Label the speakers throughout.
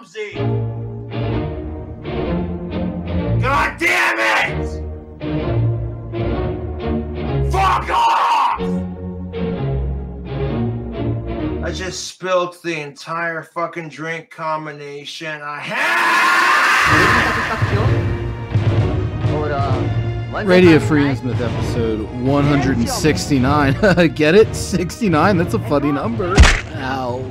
Speaker 1: clumsy! God damn it! Fuck off! I just spilled the entire fucking drink combination I had!
Speaker 2: Radio Free and Smith episode 169. Get it? 69? That's a funny number. Ow.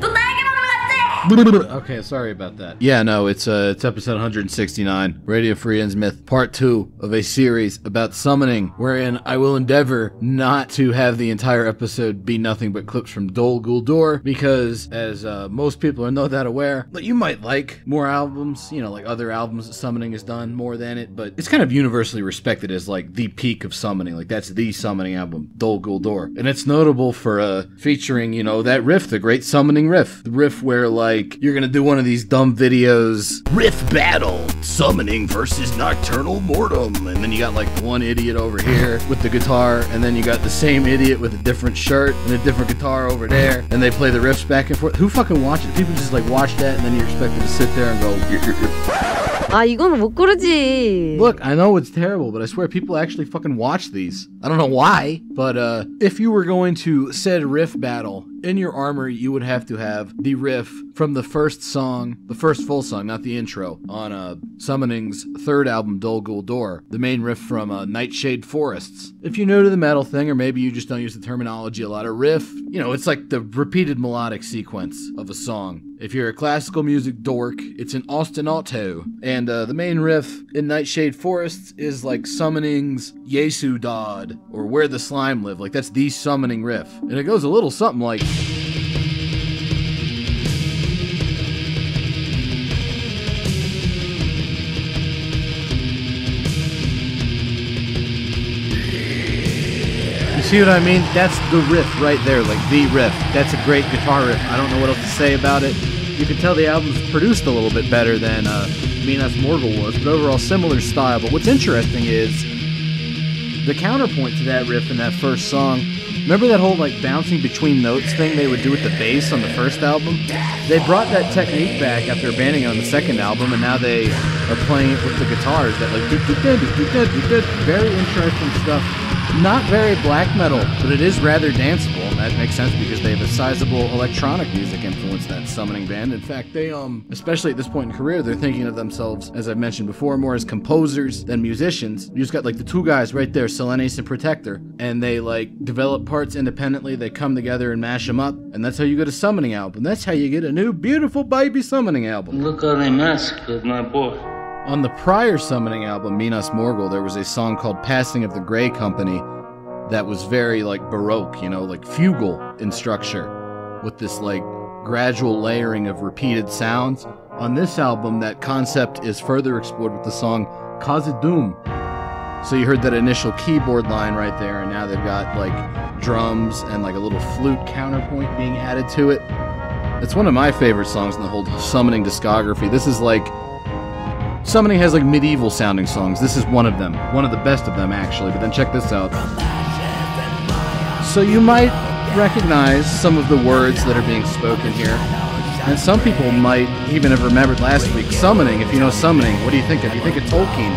Speaker 2: Okay, sorry about that. Yeah, no, it's episode 169, Radio Free and Smith, part 2 of a series about summoning, wherein I will endeavor not to have the entire episode be nothing but clips from Dol Guldur, because as most people are not that aware, but you might like more albums, you know, like other albums that summoning has done more than it, but it's kind of universally respected as like the peak of summoning, like that's the summoning album, Dol Guldur, and it's notable for featuring, you know, that riff, the great summoning riff, the riff where like you're gonna do one of these dumb videos, riff battle, summoning versus nocturnal mortem, and then you got like one idiot over here with the guitar, and then you got the same idiot with a different shirt and a different guitar over there, and they play the riffs back and forth. Who fucking watches? People just like watch that, and then you're expected to sit there and go,
Speaker 3: 아, 이거는 못 고르지.
Speaker 2: Look, I know it's terrible, but I swear people actually fucking watch these. I don't know why, but if you were going to said riff battle, in your armor you would have to have the riff from the first song, the first full song, not the intro, on Summoning's third album, Dol Guldur, the main riff from Nightshade Forests. If you're new to the metal thing, or maybe you just don't use the terminology a lot, a riff, you know, it's like the repeated melodic sequence of a song. If you're a classical music dork, it's an ostinato. And the main riff in Nightshade Forests is like Summoning's Yesu Dod, or Where the Slime Live. Like, that's the summoning riff. And it goes a little something like... You see what I mean? That's the riff right there, like the riff. That's a great guitar riff. I don't know what else to say about it. You can tell the album's produced a little bit better than Minas Morgul was, but overall similar style. But what's interesting is the counterpoint to that riff in that first song. Remember that whole like bouncing between notes thing they would do with the bass on the first album? They brought that technique back after abandoning it on the second album, and now they are playing it with the guitars. That like very interesting stuff. Not very black metal, but it is rather danceable, and that makes sense because they have a sizable electronic music influence, that summoning band. In fact, they, especially at this point in career, they're thinking of themselves, as I've mentioned before, more as composers than musicians. You just got, like, the two guys right there, Selenis and Protector, and they, like, develop parts independently, they come together and mash them up, and that's how you get a summoning album. That's how you get a new, beautiful baby summoning album.
Speaker 4: Look how they massacred my boy.
Speaker 2: On the prior summoning album, Minas Morgul, there was a song called Passing of the Grey Company that was very, like, Baroque, you know, like fugal in structure, with this, like, gradual layering of repeated sounds. On this album, that concept is further explored with the song Khazad-dûm. So you heard that initial keyboard line right there, and now they've got, like, drums and, like, a little flute counterpoint being added to it. It's one of my favorite songs in the whole Summoning discography. This is, like... Summoning has like medieval sounding songs. This is one of them. One of the best of them, actually. But then check this out. So you might recognize some of the words that are being spoken here. And some people might even have remembered last week Summoning. If you know Summoning, what do you think of? You think of Tolkien.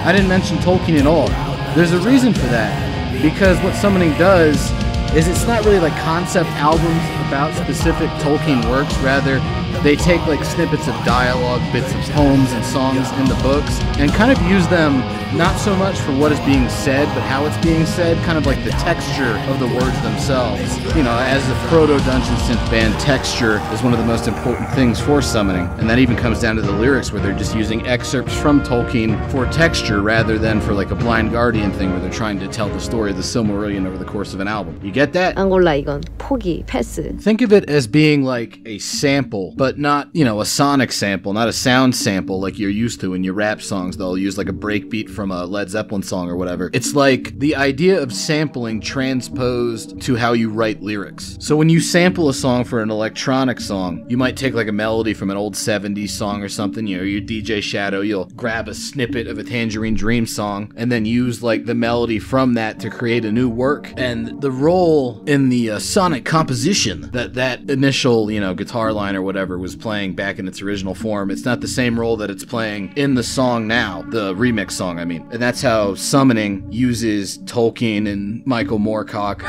Speaker 2: I didn't mention Tolkien at all. There's a reason for that. Because what Summoning does is it's not really like concept albums about specific Tolkien works. Rather, they take like snippets of dialogue, bits of poems and songs in the books, and kind of use them not so much for what is being said, but how it's being said, kind of like the texture of the words themselves. You know, as a proto-Dungeon synth band, texture is one of the most important things for Summoning, and that even comes down to the lyrics where they're just using excerpts from Tolkien for texture rather than for like a Blind Guardian thing where they're trying to tell the story of the Silmarillion over the course of an album. You get that?
Speaker 3: 안 골라 이건. 포기, 패스.
Speaker 2: Think of it as being like a sample, but not, you know, a sonic sample, not a sound sample like you're used to in your rap songs. They'll use like a breakbeat from a Led Zeppelin song or whatever. It's like the idea of sampling transposed to how you write lyrics. So when you sample a song for an electronic song, you might take like a melody from an old 70s song or something, you know, your DJ Shadow, you'll grab a snippet of a Tangerine Dream song and then use like the melody from that to create a new work. And the role in the sonic composition that initial, you know, guitar line or whatever whatever was playing back in its original form. It's not the same role that it's playing in the song now, the remix song, I mean. And that's how Summoning uses Tolkien and Michael Moorcock.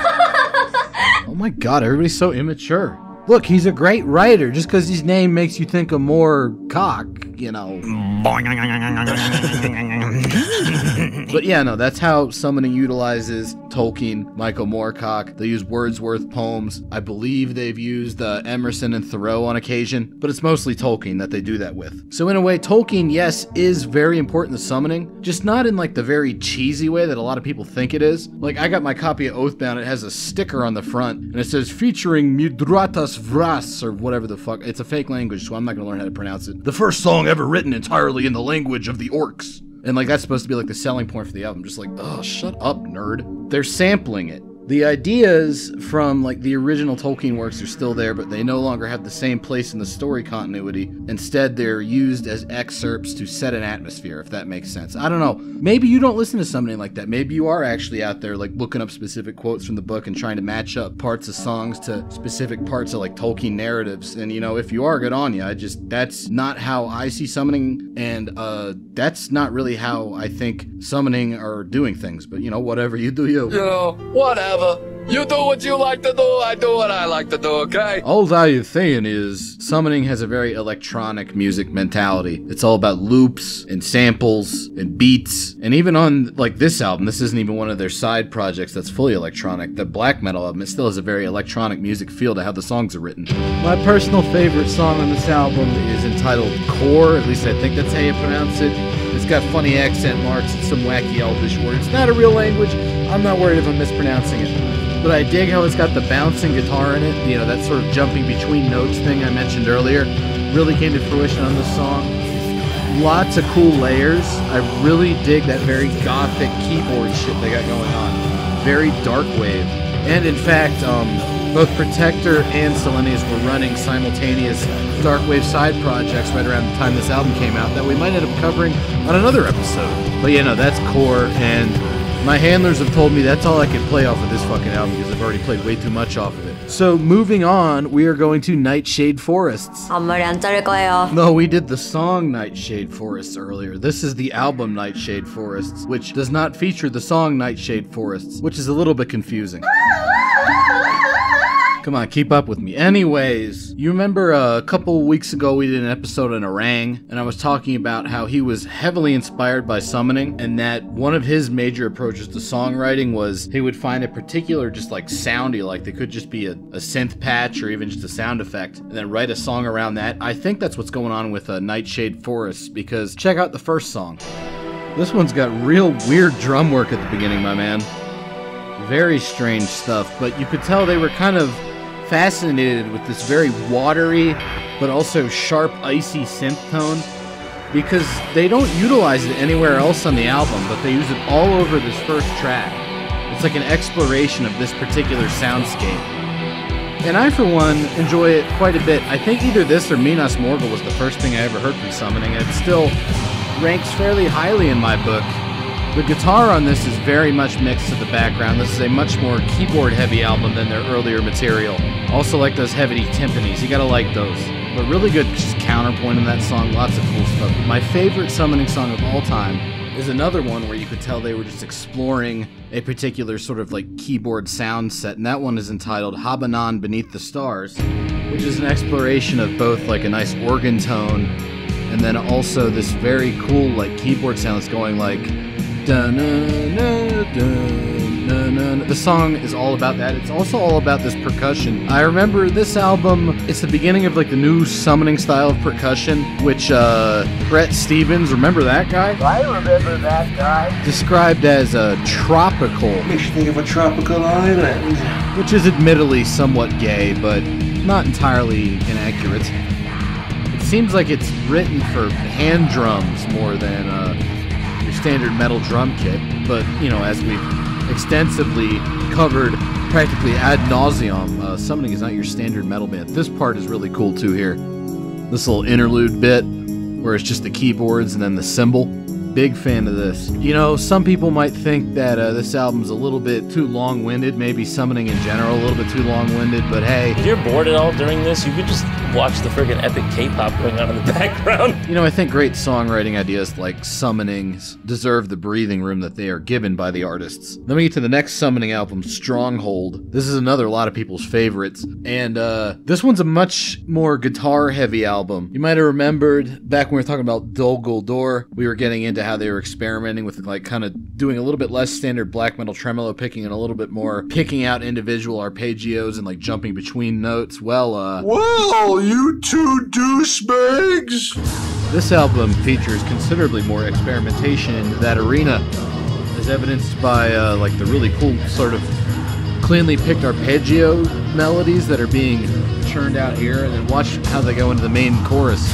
Speaker 2: Oh my god, everybody's so immature. Look, he's a great writer. Just because his name makes you think of more cock, you know. But yeah, no, that's how Summoning utilizes Tolkien, Michael Moorcock. They use Wordsworth poems. I believe they've used Emerson and Thoreau on occasion, but it's mostly Tolkien that they do that with. So in a way, Tolkien, yes, is very important to Summoning, just not in like the very cheesy way that a lot of people think it is. Like, I got my copy of Oathbound, it has a sticker on the front, and it says, featuring Midratas Vras, or whatever the fuck. It's a fake language, so I'm not gonna learn how to pronounce it. The first song ever written entirely in the language of the orcs. And like, that's supposed to be like the selling point for the album. Just like, oh, shut up, nerd. They're sampling it. The ideas from like the original Tolkien works are still there, but they no longer have the same place in the story continuity. Instead, they're used as excerpts to set an atmosphere, if that makes sense. I don't know. Maybe you don't listen to something like that. Maybe you are actually out there like looking up specific quotes from the book and trying to match up parts of songs to specific parts of like Tolkien narratives. And you know, if you are, good on you. That's not how I see Summoning, and that's not really how I think Summoning are doing things. But you know, whatever, you do you.
Speaker 5: You know, whatever. You do what you like to do, I do what I like to do, okay?
Speaker 2: All I'm saying is, Summoning has a very electronic music mentality. It's all about loops and samples and beats. And even on like this album, this isn't even one of their side projects that's fully electronic. The black metal album, it still has a very electronic music feel to how the songs are written. My personal favorite song on this album is entitled Core, at least I think that's how you pronounce it. It's got funny accent marks and some wacky elvish words. It's not a real language. I'm not worried if I'm mispronouncing it. But I dig how it's got the bouncing guitar in it. You know, that sort of jumping between notes thing I mentioned earlier really came to fruition on this song. Lots of cool layers. I really dig that very gothic keyboard shit they got going on. Very dark wave. And in fact, both Protector and Selenius were running simultaneous darkwave side projects right around the time this album came out that we might end up covering on another episode. But yeah, no, that's Core, and my handlers have told me that's all I can play off of this fucking album because I've already played way too much off of it. So moving on, we are going to Nightshade Forests.
Speaker 3: 앞머리 안 자를 거예요.
Speaker 2: No, we did the song Nightshade Forests earlier. This is the album Nightshade Forests, which does not feature the song Nightshade Forests, which is a little bit confusing. Come on, keep up with me. Anyways, you remember a couple weeks ago we did an episode on Orang, and I was talking about how he was heavily inspired by Summoning, and that one of his major approaches to songwriting was he would find a particular just like sound he liked. It could just be a synth patch or even just a sound effect, and then write a song around that. I think that's what's going on with Nightshade Forests, because check out the first song. This one's got real weird drum work at the beginning, my man. Very strange stuff, but you could tell they were kind of fascinated with this very watery but also sharp, icy synth tone, because they don't utilize it anywhere else on the album, but they use it all over this first track. It's like an exploration of this particular soundscape. And I, for one, enjoy it quite a bit. I think either this or Minas Morgul was the first thing I ever heard from Summoning, and it still ranks fairly highly in my book. The guitar on this is very much mixed to the background. This is a much more keyboard-heavy album than their earlier material. Also like those heavy timpanis, you gotta like those. But really good just counterpoint in that song, lots of cool stuff. My favorite Summoning song of all time is another one where you could tell they were just exploring a particular sort of like keyboard sound set, and that one is entitled Habanon Beneath the Stars, which is an exploration of both like a nice organ tone and then also this very cool like keyboard sound that's going like the song is all about that. It's also all about this percussion. I remember this album, it's the beginning of like the new Summoning style of percussion, which Brett Stevens, remember that guy?
Speaker 1: I remember that guy.
Speaker 2: Described as tropical.
Speaker 1: Makes you think of a tropical island.
Speaker 2: Which is admittedly somewhat gay, but not entirely inaccurate. It seems like it's written for hand drums more than your standard metal drum kit, but you know, as we've extensively covered practically ad nauseum, Summoning is not your standard metal band. This part is really cool too here. This little interlude bit where it's just the keyboards and then the cymbal. big fan of this. You know, some people might think that this album's a little bit too long-winded, maybe Summoning in general a little bit too long-winded, but hey.
Speaker 6: If you're bored at all during this, you could just watch the friggin' epic K-pop going on in the background.
Speaker 2: You know, I think great songwriting ideas like Summonings deserve the breathing room that they are given by the artists. Then we get to the next Summoning album, Stronghold. This is another a lot of people's favorites, and this one's a much more guitar-heavy album. You might have remembered back when we were talking about Dol-Guldur, we were getting into how they were experimenting with like kind of doing a little bit less standard black metal tremolo picking and a little bit more picking out individual arpeggios and like jumping between notes.
Speaker 1: Well, you two douchebags!
Speaker 2: This album features considerably more experimentation in that arena, as evidenced by like the really cool sort of cleanly picked arpeggio melodies that are being churned out here, and then watch how they go into the main chorus.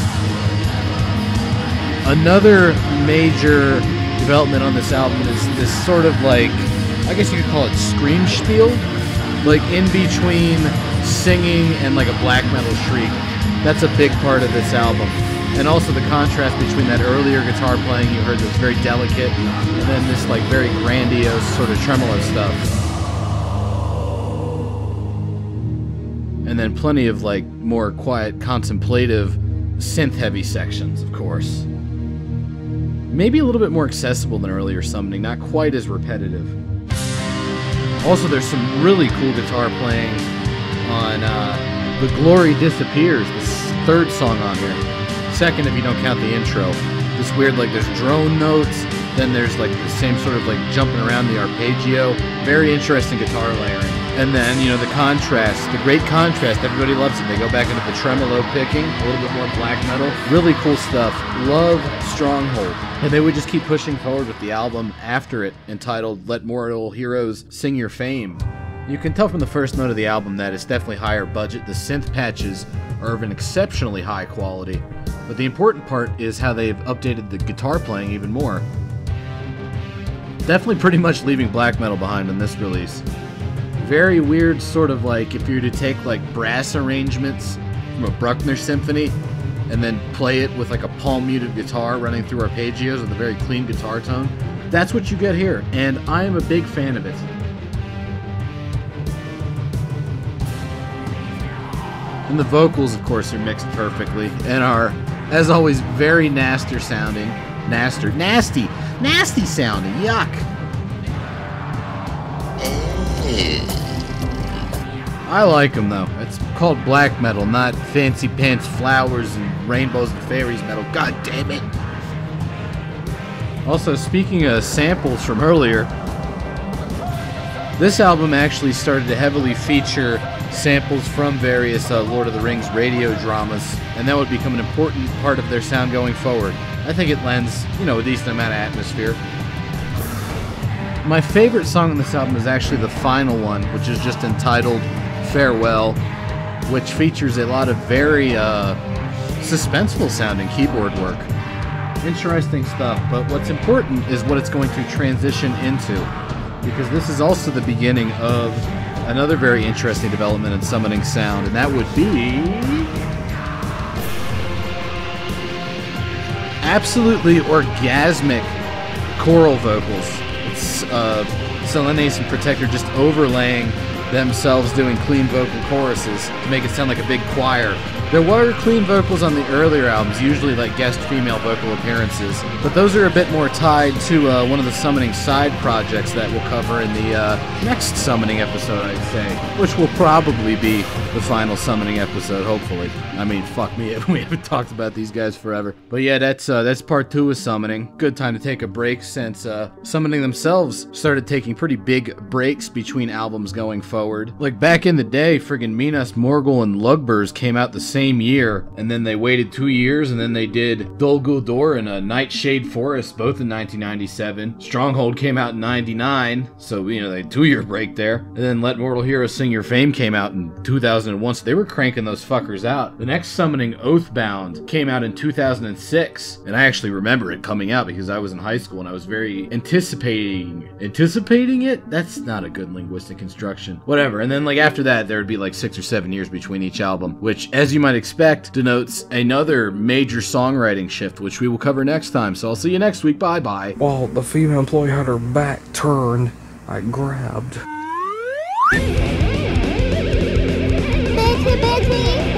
Speaker 2: Another major development on this album is this sort of like, I guess you could call it scream spiel, like in between singing and like a black metal shriek. That's a big part of this album. And also the contrast between that earlier guitar playing you heard that was very delicate, and then this like very grandiose sort of tremolo stuff. And then plenty of like more quiet, contemplative, synth-heavy sections, of course. Maybe a little bit more accessible than earlier Summoning, not quite as repetitive. Also, there's some really cool guitar playing on The Glory Disappears, the third song on here. Second if you don't count the intro. This weird, like, there's drone notes, then there's like the same sort of like jumping around the arpeggio. Very interesting guitar layering. And then, you know, the contrast, the great contrast, everybody loves it. They go back into the tremolo picking, a little bit more black metal. Really cool stuff. Love Stronghold. And they would just keep pushing forward with the album after it, entitled Let Mortal Heroes Sing Your Fame. You can tell from the first note of the album that it's definitely higher budget. The synth patches are of an exceptionally high quality. But the important part is how they've updated the guitar playing even more. Definitely pretty much leaving black metal behind on this release. Very weird, sort of like if you were to take like brass arrangements from a Bruckner symphony and then play it with like a palm muted guitar running through arpeggios with a very clean guitar tone. That's what you get here, and I am a big fan of it. And the vocals, of course, are mixed perfectly and are, as always, very nasty sounding. Nasty sounding, yuck. I like them though. It's called black metal, not fancy pants, flowers, and rainbows and fairies metal. God damn it. Also, speaking of samples from earlier, this album actually started to heavily feature samples from various Lord of the Rings radio dramas, and that would become an important part of their sound going forward. I think it lends, you know, a decent amount of atmosphere. My favorite song on this album is actually the final one, which is just entitled Farewell, which features a lot of very suspenseful sounding keyboard work. Interesting stuff, but what's important is what it's going to transition into, because this is also the beginning of another very interesting development in summoning sound, and that would be absolutely orgasmic choral vocals. It's Selene and Protector just overlaying themselves doing clean vocal choruses to make it sound like a big choir. There were clean vocals on the earlier albums, usually like guest female vocal appearances, but those are a bit more tied to one of the Summoning side projects that we'll cover in the next Summoning episode, I'd say, which will probably be the final Summoning episode, hopefully. I mean, fuck me, we haven't talked about these guys forever. But yeah, that's part 2 of Summoning. Good time to take a break since Summoning themselves started taking pretty big breaks between albums going forward. Like back in the day, friggin' Minas Morgul and Lugbers came out the same year, and then they waited 2 years, and then they did Dol-Guldur and a Nightshade Forest, both in 1997. Stronghold came out in 99, so, you know, they had a 2-year break there. And then Let Mortal Heroes Sing Your Fame came out in 2001, so they were cranking those fuckers out. The next Summoning, Oathbound, came out in 2006, and I actually remember it coming out because I was in high school and I was very anticipating it? That's not a good linguistic construction. Whatever. And then like after that, there would be like 6 or 7 years between each album, which, as you might might expect, denotes another major songwriting shift, which we will cover next time. So I'll see you next week. Bye-bye.
Speaker 7: While the female employee had her back turned, I grabbed.
Speaker 8: Betty, Betty.